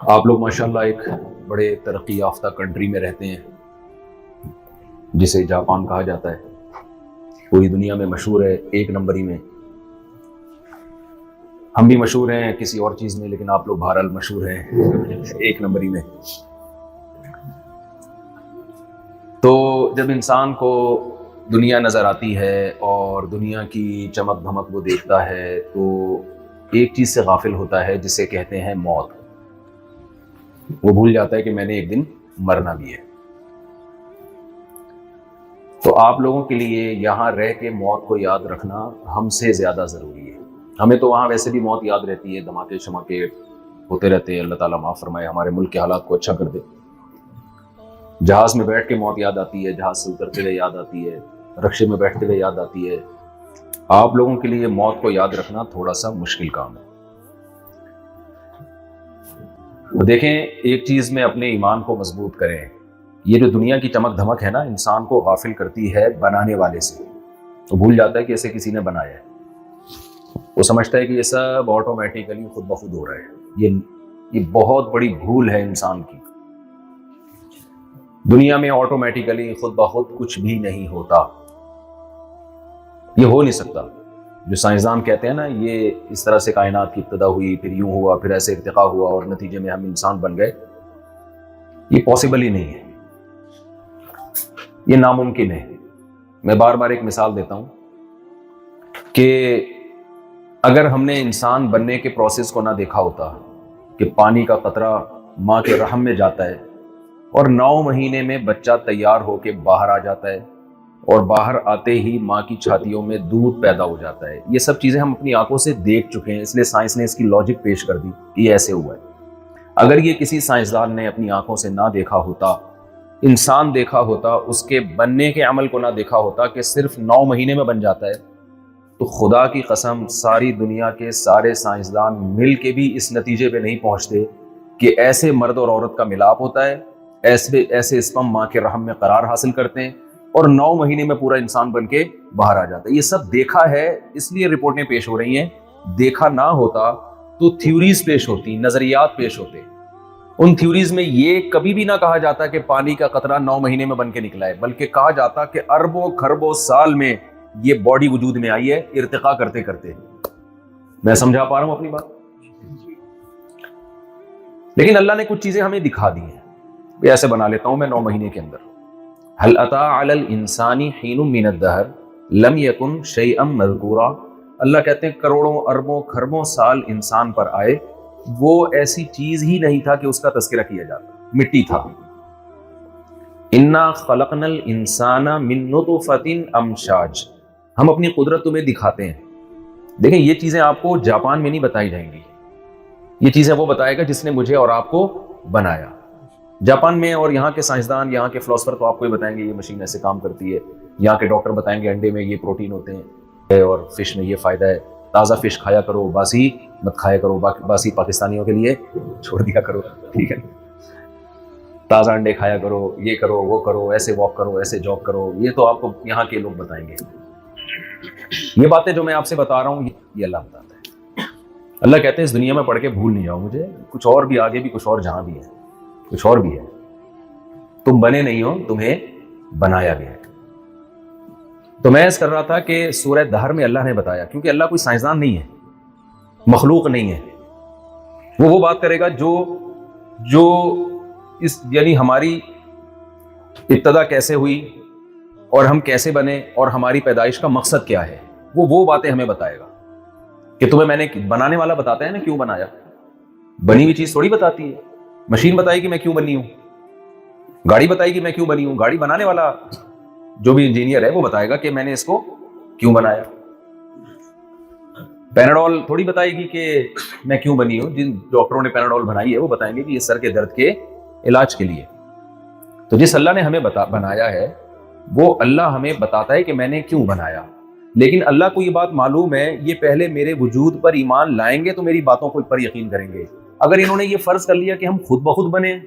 آپ لوگ ماشاءاللہ ایک بڑے ترقی یافتہ کنٹری میں رہتے ہیں جسے جاپان کہا جاتا ہے. پوری دنیا میں مشہور ہے، ایک نمبری میں. ہم بھی مشہور ہیں کسی اور چیز میں، لیکن آپ لوگ بہرحال مشہور ہیں ایک نمبری میں. تو جب انسان کو دنیا نظر آتی ہے اور دنیا کی چمک دھمک وہ دیکھتا ہے تو ایک چیز سے غافل ہوتا ہے جسے کہتے ہیں موت. وہ بھول جاتا ہے کہ میں نے ایک دن مرنا بھی ہے. تو آپ لوگوں کے لیے یہاں رہ کے موت کو یاد رکھنا ہم سے زیادہ ضروری ہے. ہمیں تو وہاں ویسے بھی موت یاد رہتی ہے، دھماکے شماکے ہوتے رہتے ہیں. اللہ تعالیٰ معاف فرمائے، ہمارے ملک کے حالات کو اچھا کر دے. جہاز میں بیٹھ کے موت یاد آتی ہے، جہاز سے اترتے ہوئے یاد آتی ہے، رکشے میں بیٹھتے ہوئے یاد آتی ہے. آپ لوگوں کے لیے موت کو یاد رکھنا تھوڑا سا مشکل کام ہے. دیکھیں، ایک چیز میں اپنے ایمان کو مضبوط کریں. یہ جو دنیا کی چمک دھمک ہے نا، انسان کو غافل کرتی ہے بنانے والے سے. وہ بھول جاتا ہے کہ اسے کسی نے بنایا ہے. وہ سمجھتا ہے کہ یہ سب آٹومیٹیکلی خود بخود ہو رہا ہے. یہ بہت بڑی بھول ہے انسان کی. دنیا میں آٹومیٹیکلی خود بخود کچھ بھی نہیں ہوتا. یہ ہو نہیں سکتا. جو سائنسدان کہتے ہیں نا، یہ اس طرح سے کائنات کی ابتدا ہوئی، پھر یوں ہوا، پھر ایسے ارتقا ہوا اور نتیجے میں ہم انسان بن گئے، یہ پاسبل ہی نہیں ہے. یہ ناممکن ہے. میں بار بار ایک مثال دیتا ہوں کہ اگر ہم نے انسان بننے کے پروسیس کو نہ دیکھا ہوتا کہ پانی کا قطرہ ماں کے رحم میں جاتا ہے اور 9 مہینے میں بچہ تیار ہو کے باہر آ جاتا ہے اور باہر آتے ہی ماں کی چھاتیوں میں دودھ پیدا ہو جاتا ہے. یہ سب چیزیں ہم اپنی آنکھوں سے دیکھ چکے ہیں، اس لیے سائنس نے اس کی لاجک پیش کر دی کہ یہ ایسے ہوا ہے. اگر یہ کسی سائنسدان نے اپنی آنکھوں سے نہ دیکھا ہوتا، انسان دیکھا ہوتا، اس کے بننے کے عمل کو نہ دیکھا ہوتا کہ صرف 9 مہینے میں بن جاتا ہے، تو خدا کی قسم ساری دنیا کے سارے سائنسدان مل کے بھی اس نتیجے پہ نہیں پہنچتے کہ ایسے مرد اور عورت کا ملاپ ہوتا ہے، ایسے اسپم ماں کے رحم میں قرار حاصل کرتے ہیں اور 9 مہینے میں پورا انسان بن کے باہر آ جاتا ہے. یہ سب دیکھا ہے، اس لیے رپورٹیں پیش ہو رہی ہیں. دیکھا نہ ہوتا تو تھیوریز پیش ہوتی، نظریات پیش ہوتے. ان تھیوریز میں یہ کبھی بھی نہ کہا جاتا کہ پانی کا قطرہ 9 مہینے میں بن کے نکلا ہے، بلکہ کہا جاتا کہ اربوں خربوں سال میں یہ باڈی وجود میں آئی ہے ارتقا کرتے کرتے. میں سمجھا پا رہا ہوں اپنی بات؟ لیکن اللہ نے کچھ چیزیں ہمیں دکھا دی ہیں. ایسے بنا لیتا ہوں میں 9 مہینے کے اندر. هل اتى على الانسان حين من الدهر لم يكن شيئا مذكورا. اللہ کہتے ہیں کروڑوں اربوں خربوں سال انسان پر آئے، وہ ایسی چیز ہی نہیں تھا کہ اس کا تذکرہ کیا جاتا، مٹی تھا. انا خلقنا الانسان من نطفة امشاج. ہم اپنی قدرت تمہیں دکھاتے ہیں. دیکھیں، یہ چیزیں آپ کو جاپان میں نہیں بتائی جائیں گی. یہ چیزیں وہ بتائے گا جس نے مجھے اور آپ کو بنایا. جاپان میں اور یہاں کے سائنسدان، یہاں کے فلاسفر تو آپ کو ہی بتائیں گے یہ مشین ایسے کام کرتی ہے. یہاں کے ڈاکٹر بتائیں گے انڈے میں یہ پروٹین ہوتے ہیں اور فش میں یہ فائدہ ہے، تازہ فش کھایا کرو، باسی مت کھایا کرو. باسی پاکستانیوں کے لیے چھوڑ دیا کرو، ٹھیک ہے. تازہ انڈے کھایا کرو، یہ کرو وہ کرو، ایسے واک کرو، ایسے جاگ کرو. یہ تو آپ کو یہاں کے لوگ بتائیں گے. یہ باتیں جو میں آپ سے بتا رہا ہوں یہ اللہ بتاتا ہے. اللہ کہتے ہیں اس دنیا میں پڑھ کے بھول نہیں جاؤ مجھے، کچھ اور بھی آگے بھی، کچھ اور جہاں بھی ہے، کچھ اور بھی ہے. تم بنے نہیں ہو، تمہیں بنایا گیا ہے. تو میں اس کر رہا تھا کہ سورہ دہر میں اللہ نے بتایا، کیونکہ اللہ کوئی سائنسدان نہیں ہے، مخلوق نہیں ہے. وہ بات کرے گا جو اس یعنی ہماری ابتدا کیسے ہوئی اور ہم کیسے بنے اور ہماری پیدائش کا مقصد کیا ہے. وہ باتیں ہمیں بتائے گا کہ تمہیں میں نے بنانے والا بتاتا ہے نا کیوں بنایا. بنی ہوئی چیز تھوڑی بتاتی ہے. مشین بتائے گی میں کیوں بنی ہوں، گاڑی بتائے گی میں کیوں بنی ہوں. گاڑی بنانے والا جو بھی انجینئر ہے وہ بتائے گا کہ میں نے اس کو کیوں بنایا. پیناڈول تھوڑی بتائے گی کہ میں کیوں بنی ہوں. جن ڈاکٹروں نے پیناڈول بنائی ہے وہ بتائیں گے کہ یہ سر کے درد کے علاج کے لیے. تو جس اللہ نے ہمیں بنایا ہے وہ اللہ ہمیں بتاتا ہے کہ میں نے کیوں بنایا. لیکن اللہ کو یہ بات معلوم ہے، یہ پہلے میرے وجود پر ایمان لائیں گے تو میری باتوں کو پر یقین کریں گے. اگر انہوں نے یہ فرض کر لیا کہ ہم خود بخود بنے